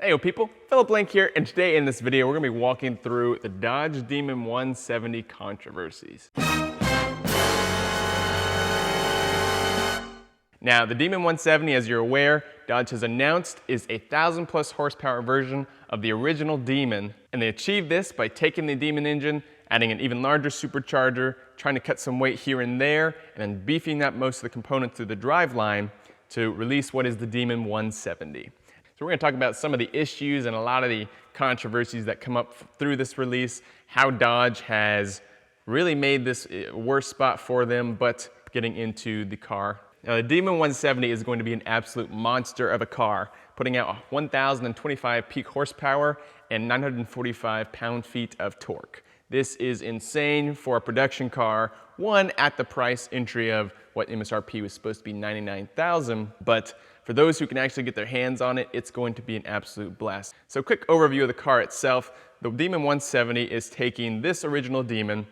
Hey people, Philip Blank here, and today in this video we're going to be walking through the Dodge Demon 170 controversies. Now, the Demon 170, as you're aware, Dodge has announced is a 1,000+ horsepower version of the original Demon, and they achieved this by taking the Demon engine, adding an even larger supercharger, trying to cut some weight here and there, and then beefing up most of the components through the driveline to release what is the Demon 170. So we're going to talk about some of the issues and a lot of the controversies that come up through this release, how Dodge has really made this a worse spot for them, but getting into the car. Now, the Demon 170 is going to be an absolute monster of a car, putting out 1,025 peak horsepower and 945 pound-feet of torque. This is insane for a production car, one, at the price entry of what MSRP was supposed to be $99,000, but for those who can actually get their hands on it, it's going to be an absolute blast. So quick overview of the car itself. The Demon 170 is taking this original Demon,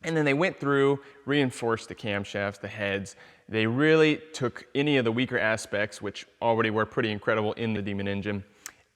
and then they went through, reinforced the camshafts, the heads. They really took any of the weaker aspects, which already were pretty incredible in the Demon engine,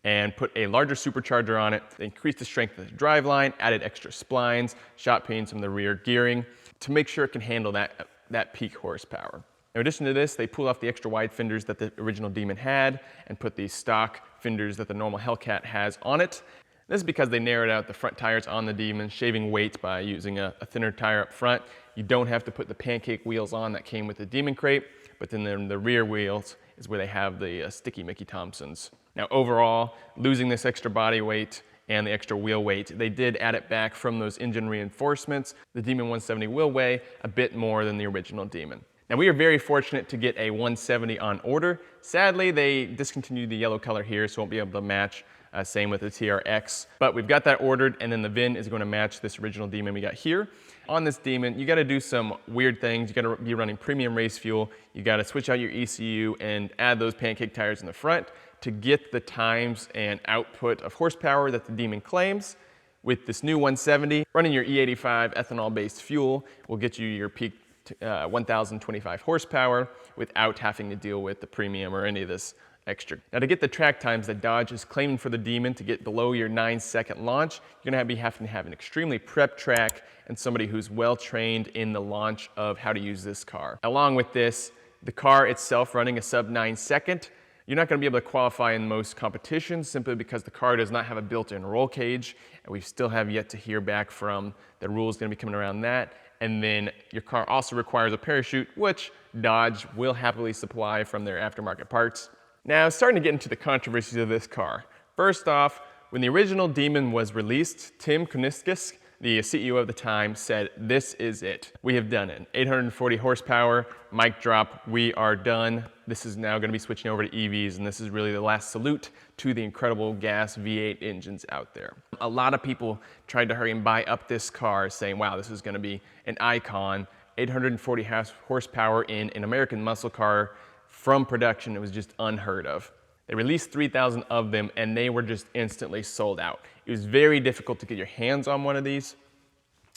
and put a larger supercharger on it. They increased the strength of the driveline, added extra splines, shot panes from the rear gearing to make sure it can handle that peak horsepower. In addition to this, they pulled off the extra wide fenders that the original Demon had and put the stock fenders that the normal Hellcat has on it. This is because they narrowed out the front tires on the Demon, shaving weight by using a thinner tire up front. You don't have to put the pancake wheels on that came with the Demon crate, but then the rear wheels is where they have the sticky Mickey Thompsons. Now overall, losing this extra body weight and the extra wheel weight, they did add it back from those engine reinforcements. The Demon 170 will weigh a bit more than the original Demon. Now, we are very fortunate to get a 170 on order. Sadly, they discontinued the yellow color here, so won't be able to match. Same with the TRX. But we've got that ordered, and then the VIN is going to match this original Demon we got here. On this Demon, you got to do some weird things. You got to be running premium race fuel. You got to switch out your ECU and add those pancake tires in the front to get the times and output of horsepower that the Demon claims. With this new 170, running your E85 ethanol-based fuel will get you your peak 1,025 horsepower without having to deal with the premium or any of this extra. Now, to get the track times that Dodge is claiming for the Demon to get below your 9-second launch, you're going to be having to have an extremely prepped track and somebody who's well trained in the launch of how to use this car. Along with this, the car itself running a sub 9-second, you're not going to be able to qualify in most competitions simply because the car does not have a built-in roll cage, and we still have yet to hear back from the rules going to be coming around that. And then your car also requires a parachute, which Dodge will happily supply from their aftermarket parts. Now, starting to get into the controversies of this car. First off, when the original Demon was released, Tim Kuniskis, the CEO of the time, said, "This is it. We have done it. 840 horsepower, mic drop, we are done. This is now going to be switching over to EVs, and this is really the last salute to the incredible gas V8 engines out there." A lot of people tried to hurry and buy up this car, saying, wow, this is going to be an icon. 840 horsepower in an American muscle car from production, it was just unheard of. They released 3,000 of them, and they were just instantly sold out. It was very difficult to get your hands on one of these,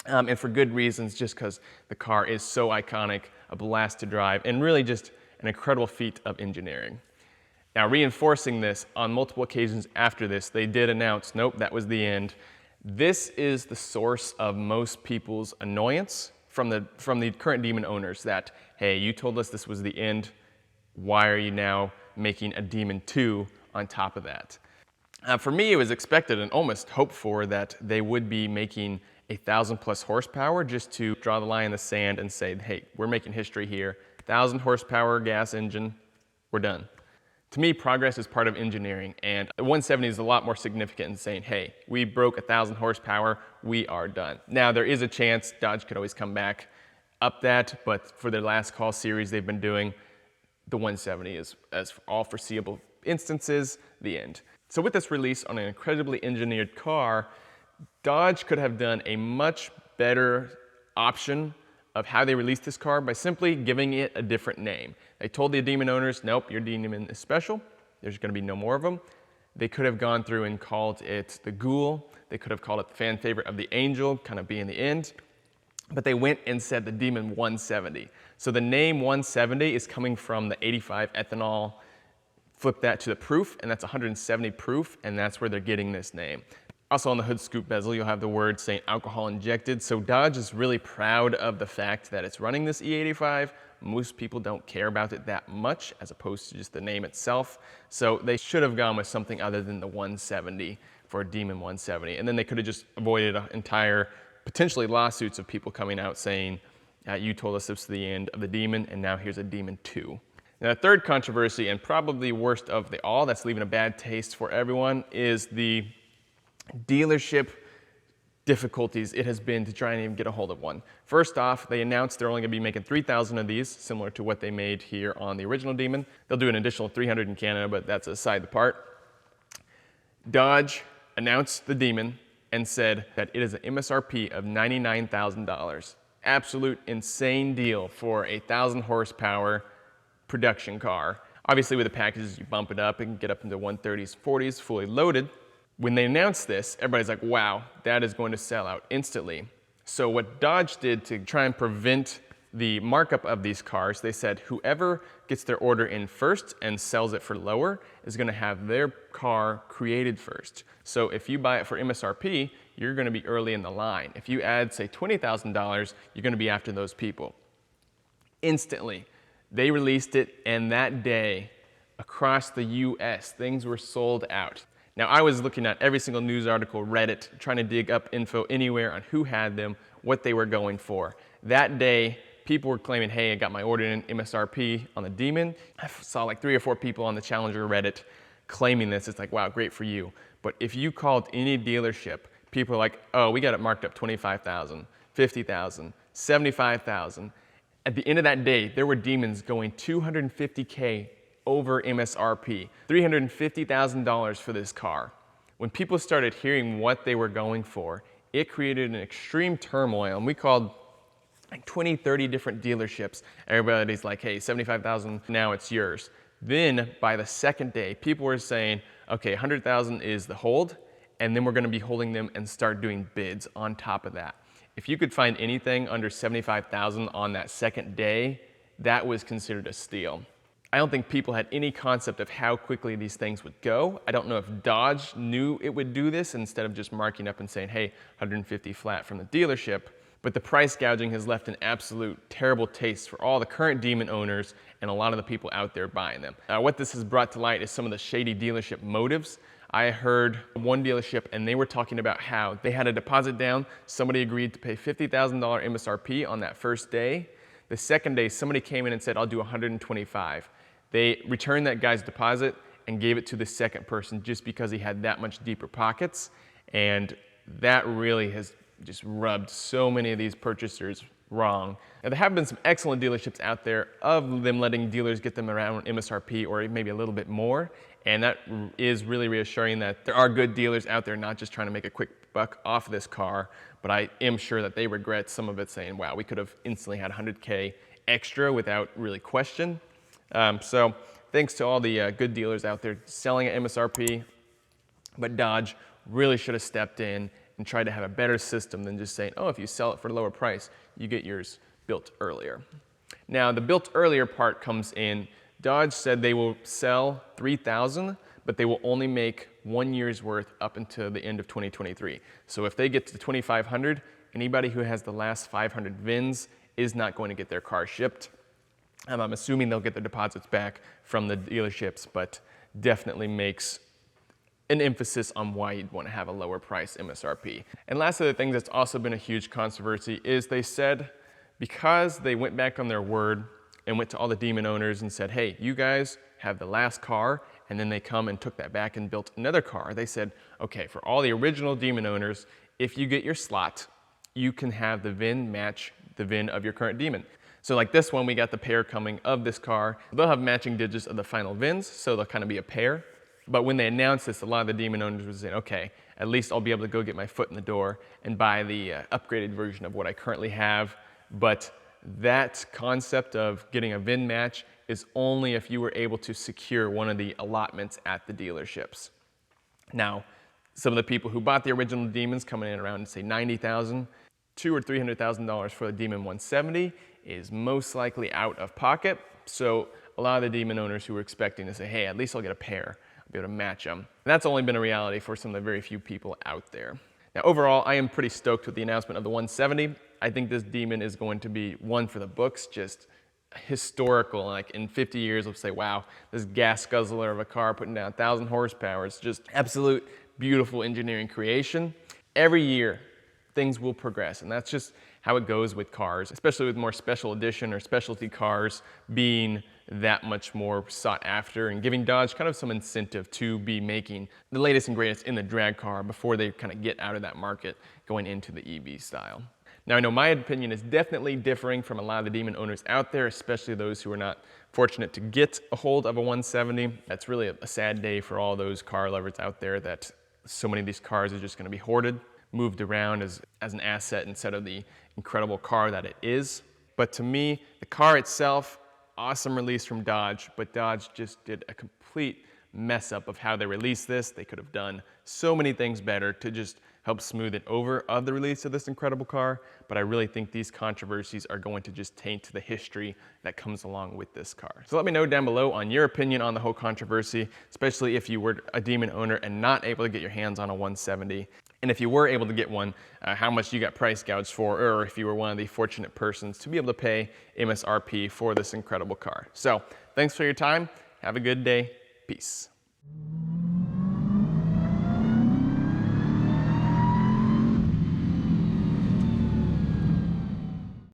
and for good reasons, just because the car is so iconic, a blast to drive, and really just an incredible feat of engineering. Now, reinforcing this on multiple occasions after this, they did announce, nope, that was the end. This is the source of most people's annoyance from the current Demon owners that, hey, you told us this was the end. Why are you now making a Demon 2 on top of that? For me, it was expected and almost hoped for that they would be making 1,000+ horsepower just to draw the line in the sand and say, hey, we're making history here. 1,000 horsepower gas engine, we're done. To me, progress is part of engineering, and the 170 is a lot more significant in saying, hey, we broke 1,000 horsepower, we are done. Now, there is a chance Dodge could always come back up that, but for their last call series they've been doing, the 170 is, as for all foreseeable instances, the end. So with this release on an incredibly engineered car, Dodge could have done a much better option of how they released this car by simply giving it a different name. They told the Demon owners, nope, your Demon is special. There's going to be no more of them. They could have gone through and called it the Ghoul. They could have called it the fan favorite of the Angel, kind of being the end. But they went and said the Demon 170. So the name 170 is coming from the 85 ethanol flip that to the proof, and that's 170 proof, and that's where they're getting this name. Also on the hood scoop bezel, you'll have the word saying alcohol injected. So Dodge is really proud of the fact that it's running this E85. Most people don't care about it that much as opposed to just the name itself. So they should have gone with something other than the 170 for a Demon 170. And then they could have just avoided an entire, potentially lawsuits of people coming out saying, you told us this was the end of the Demon, and now here's a Demon 2. Now, the third controversy, and probably worst of the all, that's leaving a bad taste for everyone, is the dealership difficulties it has been to try and even get a hold of one. First off, they announced they're only going to be making 3,000 of these, similar to what they made here on the original Demon. They'll do an additional 300 in Canada, but that's aside the part. Dodge announced the Demon and said that it is an MSRP of $99,000. Absolute insane deal for a 1,000 horsepower production car. Obviously with the packages, you bump it up, it can get up into 130s, 40s, fully loaded. When they announced this, everybody's like, wow, that is going to sell out instantly. So what Dodge did to try and prevent the markup of these cars, they said whoever gets their order in first and sells it for lower is going to have their car created first. So if you buy it for MSRP, you're going to be early in the line. If you add, say, $20,000, you're going to be after those people. Instantly, they released it, and that day, across the US, things were sold out. Now, I was looking at every single news article, Reddit, trying to dig up info anywhere on who had them, what they were going for. That day, people were claiming, hey, I got my order in MSRP on the Demon. I saw like 3 or 4 people on the Challenger Reddit claiming this. It's like, wow, great for you. But if you called any dealership, people are like, oh, we got it marked up 25,000, 50,000, 75,000. At the end of that day, there were Demons going $250K over MSRP, $350,000 for this car. When people started hearing what they were going for, it created an extreme turmoil, and we called like 20, 30 different dealerships. Everybody's like, hey, 75,000, now it's yours. Then by the second day, people were saying, okay, 100,000 is the hold, and then we're gonna be holding them and start doing bids on top of that. If you could find anything under 75,000 on that second day, that was considered a steal. I don't think people had any concept of how quickly these things would go. I don't know if Dodge knew it would do this instead of just marking up and saying, hey, 150 flat from the dealership. But the price gouging has left an absolute terrible taste for all the current Demon owners and a lot of the people out there buying them. What this has brought to light is some of the shady dealership motives. I heard one dealership and they were talking about how they had a deposit down. Somebody agreed to pay $50,000 MSRP on that first day. The second day, somebody came in and said, I'll do 125. They returned that guy's deposit and gave it to the second person just because he had that much deeper pockets. And that really has just rubbed so many of these purchasers wrong. Now, there have been some excellent dealerships out there of them letting dealers get them around MSRP or maybe a little bit more. And that is really reassuring that there are good dealers out there not just trying to make a quick buck off of this car, but I am sure that they regret some of it saying, wow, we could have instantly had 100K extra without really question. So thanks to all the good dealers out there selling at MSRP, but Dodge really should have stepped in and tried to have a better system than just saying, oh, if you sell it for a lower price, you get yours built earlier. Now, the built earlier part comes in. Dodge said they will sell 3,000, but they will only make 1 year's worth up until the end of 2023. So if they get to 2,500, anybody who has the last 500 VINs is not going to get their car shipped. I'm assuming they'll get the deposits back from the dealerships, but definitely makes an emphasis on why you'd want to have a lower price MSRP. And last of the things that's also been a huge controversy is they said because they went back on their word and went to all the Demon owners and said, hey, you guys have the last car, and then they come and took that back and built another car. They said, okay, for all the original Demon owners, if you get your slot, you can have the VIN match the VIN of your current Demon. So like this one, we got the pair coming of this car. They'll have matching digits of the final VINs, so they'll kind of be a pair. But when they announced this, a lot of the Demon owners were saying, okay, at least I'll be able to go get my foot in the door and buy the upgraded version of what I currently have. But that concept of getting a VIN match is only if you were able to secure one of the allotments at the dealerships. Now, some of the people who bought the original Demons coming in around, say, $90,000, $200,000 or $300,000 for the Demon 170 is most likely out of pocket. So a lot of the Demon owners who were expecting to say, hey, at least I'll get a pair. I'll be able to match them. And that's only been a reality for some of the very few people out there. Now, overall, I am pretty stoked with the announcement of the 170. I think this Demon is going to be one for the books, just historical. Like in 50 years, we'll say, wow, this gas guzzler of a car putting down 1,000 horsepower. It's just absolute beautiful engineering creation. Every year, things will progress, and that's just how it goes with cars, especially with more special edition or specialty cars being that much more sought after and giving Dodge kind of some incentive to be making the latest and greatest in the drag car before they kind of get out of that market going into the EV style. Now, I know my opinion is definitely differing from a lot of the Demon owners out there, especially those who are not fortunate to get a hold of a 170. That's really a sad day for all those car lovers out there, that so many of these cars are just going to be hoarded, moved around as an asset instead of the incredible car that it is. But to me, the car itself, awesome release from Dodge, but Dodge just did a complete mess up of how they released this. They could have done so many things better to just help smooth it over of the release of this incredible car, but I really think these controversies are going to just taint the history that comes along with this car. So let me know down below on your opinion on the whole controversy, especially if you were a Demon owner and not able to get your hands on a 170. And if you were able to get one, how much you got price gouged for, or if you were one of the fortunate persons to be able to pay MSRP for this incredible car. So thanks for your time. Have a good day. Peace.